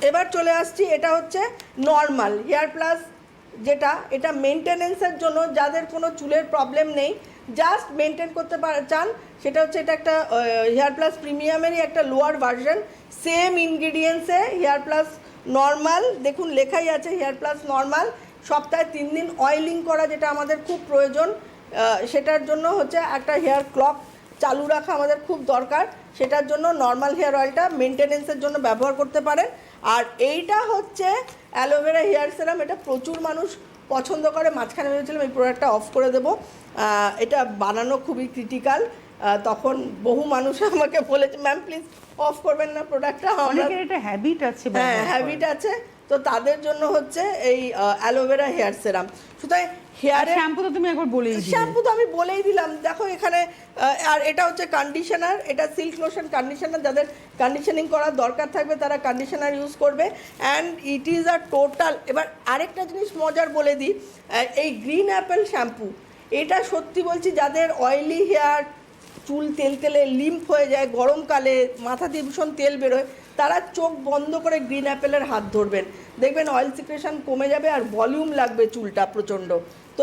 এবার চলে আসছি, এটা হচ্ছে নর্মাল হেয়ার প্লাস, যেটা এটা মেনটেনেন্সের জন্য, যাদের কোনো চুলের প্রবলেম নেই, জাস্ট মেনটেন করতে চান, সেটা হচ্ছে এটা একটা হেয়ার প্লাস প্রিমিয়ামেরই একটা লোয়ার ভার্সন, সেম ইনগ্রিডিয়েন্টসে হেয়ার প্লাস নর্মাল, দেখুন লেখাই আছে হেয়ার প্লাস নর্মাল, সপ্তাহে 3 দিন অয়েলিং করা, যেটা আমাদের খুব প্রয়োজন, সেটার জন্য হচ্ছে একটা হেয়ার ক্লক চালু রাখা আমাদের খুব দরকার, সেটার জন্য নর্মাল হেয়ার অয়েলটা মেনটেনেন্সের জন্য ব্যবহার করতে পারেন। আর এইটা হচ্ছে অ্যালোভেরা হেয়ার সিরাম, এটা প্রচুর মানুষ পছন্দ করে, মাঝখানে ভেবেছিলাম এই প্রোডাক্টটা অফ করে দেবো, এটা বানানো খুবই ক্রিটিক্যাল, তখন বহু মানুষ আমাকে বলেছে ম্যাম প্লিজ অফ করবেন না প্রোডাক্টটা, অনেকের এটা হ্যাবিট আছে, হ্যাঁ হ্যাবিট আছে, তো তাদের জন্য হচ্ছে এই অ্যালোভেরা হেয়ার সিরাম। সুতরাং হেয়ার শ্যাম্পু তো তুমি একবার বলেই দিলে। শ্যাম্পু তো আমি বলেই দিলাম, দেখো এখানে, আর এটা হচ্ছে কন্ডিশনার, এটা সিল্ক লোশন কন্ডিশনার, যাদের কন্ডিশনিং করার দরকার থাকবে তারা কন্ডিশনার ইউজ করবে, and it is a total. এবার আরেকটা জিনিস মজার বলে দিই, এই গ্রিন অ্যাপেল শ্যাম্পু, এটা সত্যি বলছি, যাদের অয়েলি হেয়ার, চুল তেলতেলে লিম্ফ হয়ে যায়, গরমকালে মাথা দিয়ে ভীষণ তেল বেরোয়, তারা চোখ বন্ধ করে গ্রিন অ্যাপেলের হাত ধরবেন, দেখবেন অয়েল সিক্রেশন কমে যাবে আর ভলিউম লাগবে চুলটা প্রচণ্ড। তো